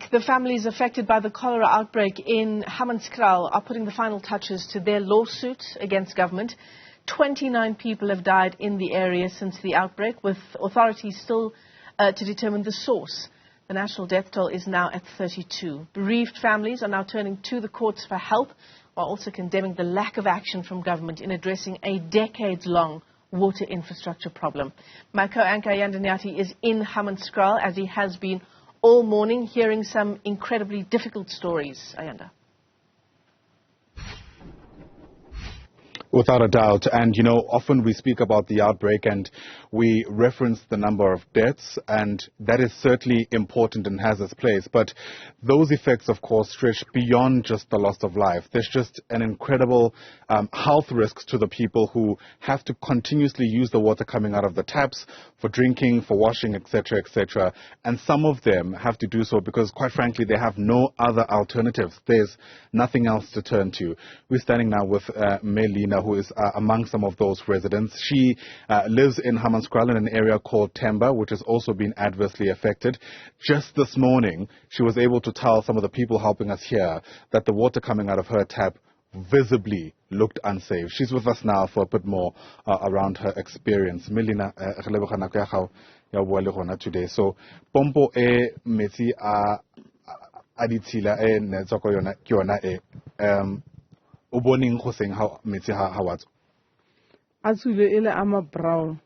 back. The families affected by the cholera outbreak in Hammanskraal are putting the final touches to their lawsuit against government. 29 people have died in the area since the outbreak, with authorities still to determine the source. The national death toll is now at 32. Bereaved families are now turning to the courts for help, while also condemning the lack of action from government in addressing a decades-long water infrastructure problem. My co-anchor Ayanda Nyathi is in Hammanskraal, as he has been all morning, hearing some incredibly difficult stories. Ayanda. Without a doubt. And, you know, often we speak about the outbreak and we reference the number of deaths, and that is certainly important and has its place. But those effects, of course, stretch beyond just the loss of life. There's just an incredible health risks to the people who have to continuously use the water coming out of the taps for drinking, for washing, etc., etc. And some of them have to do so because, quite frankly, they have no other alternatives. There's nothing else to turn to. We're standing now with Melina, who is among some of those residents. She lives in Hammanskraal in an area called Temba, which has also been adversely affected. Just this morning, she was able to tell some of the people helping us here that the water coming out of her tap visibly looked unsafe. She's with us now for a bit more around her experience. Melina, today. So, pompo e metsi a ditshila e netsoko yona ke yona Uboning Hoseng how Mitzi Howard. Actually, I'm a brown,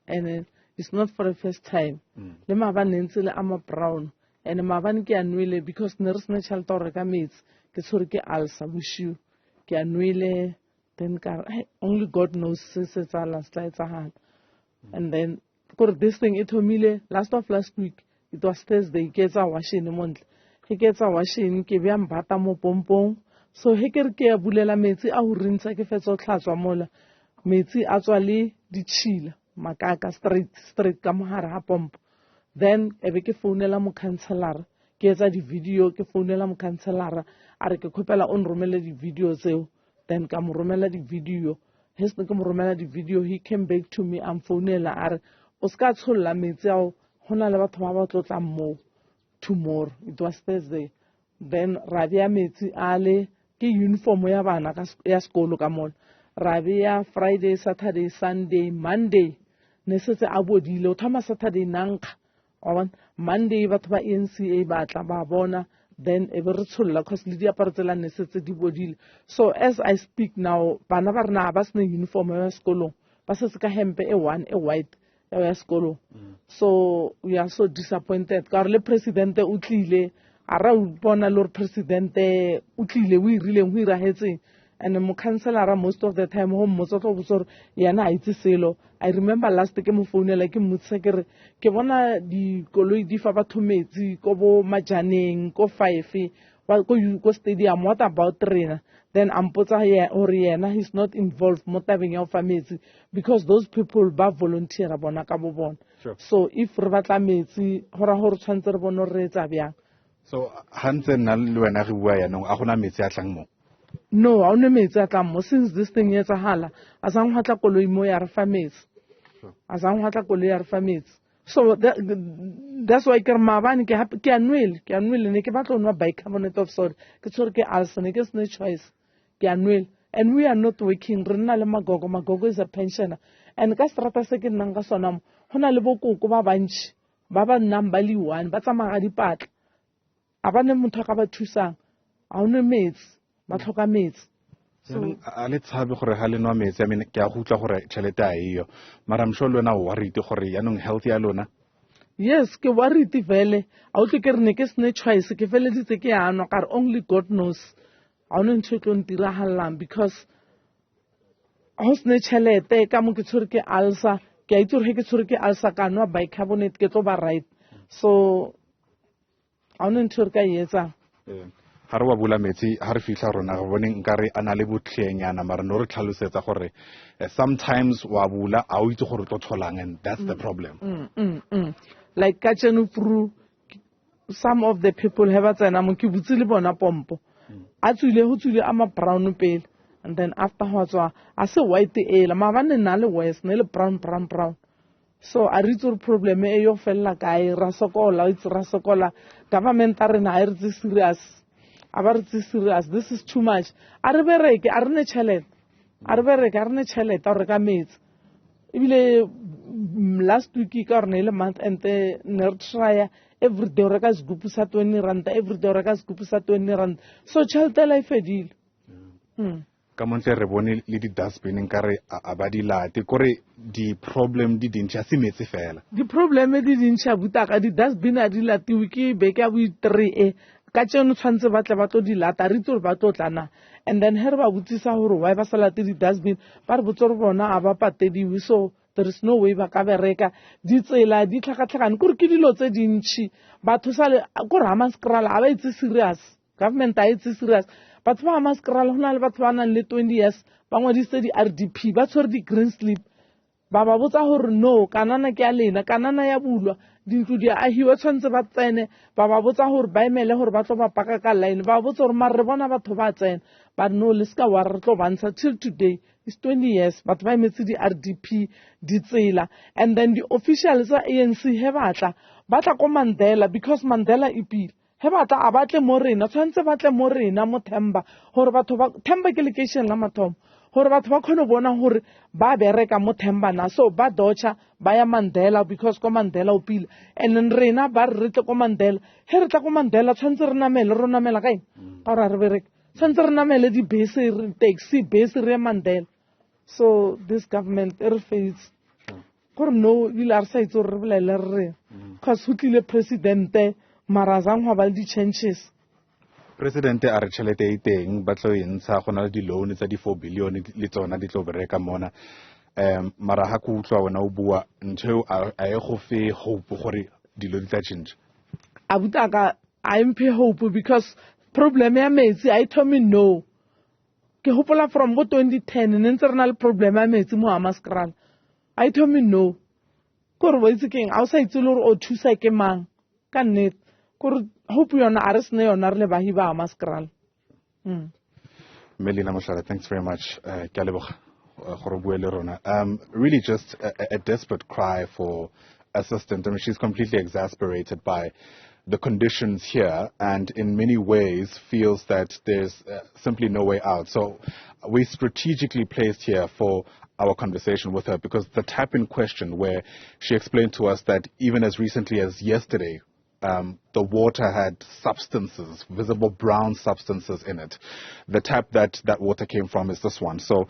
and it's not for the first time. Le maban nensile I'm a brown, and maban ke annuile because nurse natural torreka meets ke sorry ke alsa bushu ke annuile then only God knows since it's our last night hand. And then for this thing it homile last week it was Thursday gets a washing month. He gets a washing ke biam bata mo pompong. So he ke a bulela metsi a ho rintsha ke fetso tlhatswa mola metsi a tswa le ditshila makaka straight ka mohara ha pompo. Then ebe ke founela mo counselor ke etsa di video ke founela mo counselor a re ke khopela on romela di video tseo, then ka mo romela di video hes ke mo romela di video. He came back to me am founela a re o ska tsholla metsi ao hona le batho ba ba tlotla mo tomorrow. It was Thursday. Then rabia metsi ale ke uniform ya bana ya skolo ka mona rabia Friday, Saturday, Sunday, Monday ne setse a bodile o thama Saturday nanka on Monday batho ba NCA ba tla ba bona, then e be re tsholla cause le diaparo tsela ne setse di bodile. So as I speak now bana ba rena ba sene uniform ya skolo ba setse ka hempe e one e white ya skolo. So we are so disappointed ka re le president o tlile ara bona lor president o tlile o irileng ho irahetse, and mo counselor most of the time home mo tsotlo botsoro yana a itse selo. I remember last ke mo founela ke motse ke bona di koloi di fa batho metsi ko bo majaneng ko 5 ko stadium. What about rena? Then ampotsa hore yena he's not involved mo tabeng ya fa metsi because those people ba volunteer bona ka bo bona. So if re batla metsi hora hore tshwantse re bona re etsa byang. So, Hansen Nalwena no Ahuna Mitziatlang. No, I only made that since this thing is a hala. As I'm hata koloi moya famis. As I'm hata koloi famis. So that's why Kermavan can will and Kebato no bicarbonate of salt. Ketsurke alsonic no choice. Can will. And we are not working. Renal Magogo is a pensioner. And Castrata second Nangasonam. Honalebo Kuba Banch. Baba Nambali one, but some Pat. Abane mutho ka ba thusang a one mets ba tlhoka mets. So let's have gore ha le no mets. I mean ke a gutla gore tšhelete a iyo mara I'm sure lona o worried gore yanong health ya lona. Yes, ke worried vele a o tle ke re ne ke sne choice ke feleditse ke ano ka only God knows a one ntse tlo ntira hallang because ho sne tšhelete ka mo ke tshore ke alsa ke a itse gore ke tshore ke alsa ka no bicarbonate ke tlo ba right. So sometimes wabula and that's the problem. Like Kachenufru, some of the people have a namuki bona pompo. Actually, who I'm a brown pale, and then afterwards I say white ale, Mavan and Nale West, Nele brown. So a re itse problem e yo fella kae ra sokola it's ra sokola government a rena a re serious a ba re serious this is too much a re bereke a re ne chelete a re bereke a re ne chelete a re ka metsi ibile last week ka rena ile month and ne re try every day re ka scoop sa 20 rand every day re ka scoop sa 20 rand so chelete la ifedile ka montle re bone le di dustbin nkare a ba di late kore di problem di dintšha se metse fela di problem di dintšha butaka di dustbin a di latiwe ke beke a bo 3 ka tseno tshwantse ba tle ba tlo di lata re itse ba tlo tlana and then her ba botsisa gore why ba sa late di dustbin ba re botse gore bona a ba patediwe so there is no way ba ka bereka di tsela di tlhakatlhakane kore ke dilo tse dintšhi batho sale kore Hammanskraal a ba itse serious government a itse serious batho ba Hammanskraal ho na le batho ba nang le 20 years ba ngwadise di RDP ba tshwere di green slip ba ba botsa gore no kanana ke a lena kanana ya bulwa dintlo di a hiwa tshwantse ba tsene ba ba botsa gore ba emele gore ba tlo ba paka ka line ba botsa gore mare re bona batho ba tsene ba no le ska wa re tlo bantsha till today is 20 years batho ba emetse di RDP di tsela and then the officials tsa ANC he batla ko Mandela because Mandela ipile he batla a batle mo rena tshwantse batle mo rena mo Themba gore batho ba Themba ke location la mathomo gore batho ba khone bona gore ba bereka mo Themba na so ba docha ba ya Mandela because ko Mandela o pile and then rena ba re tle ko Mandela he re tla ko Mandela tshwantse re namela kae ka re bereka tshwantse re namele di bese re taxi bese re Mandela so this government e re fails gore no ile a re sa itse re bolele re cause ho tlile presidente marazang ho ba di changes Presidente a re tšhelete e teng ba tlo entsha go na le di loan tsa di 4 billion le tsona di tlo bereka mona mara ha ku utlwa wena o bua ntho a e go fe hope gore dilo di tla change a butaka I am hope because problem ya metsi I told me no ke hopola from go 2010 ne ntse re na le problem ya metsi mo Hammanskraal I told me no gore wa itse keng a o sa itse le gore o thusa ke mang ka nnete gore hope yona a re sene yona re le bahi ba Hammanskraal Melina Mashara, thanks very much ke a leboga gore o bue le rona really just a desperate cry for assistance. I mean, she's completely exasperated by the conditions here and in many ways feels that there's simply no way out. So we strategically placed here for our conversation with her because the tap in question where she explained to us that even as recently as yesterday, the water had substances, visible brown substances in it. The tap that water came from is this one. So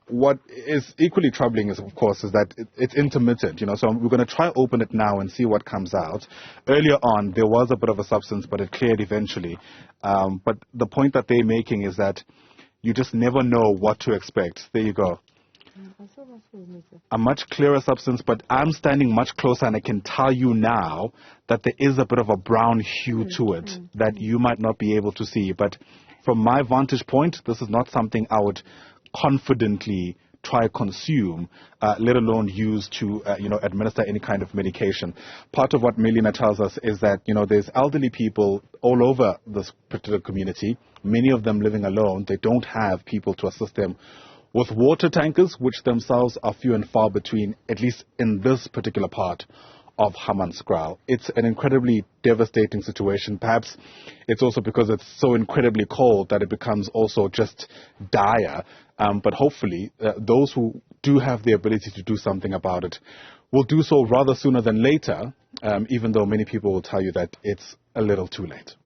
what is equally troubling is, of course, is that it's intermittent. So we're going to try open it now and see what comes out. Earlier on, there was a bit of a substance, but it cleared eventually. But the point that they're making is that you just never know what to expect. There you go. A much clearer substance, but I'm standing much closer and I can tell you now that there is a bit of a brown hue to it that you might not be able to see. But from my vantage point, this is not something I would confidently try consume, let alone use to, administer any kind of medication. Part of what Melina tells us is that, there's elderly people all over this particular community, many of them living alone. They don't have people to assist them with water tankers, which themselves are few and far between, at least in this particular part of Hammanskraal. It's an incredibly devastating situation. Perhaps it's also because it's so incredibly cold that it becomes also just dire. But hopefully, those who do have the ability to do something about it will do so rather sooner than later, even though many people will tell you that it's a little too late.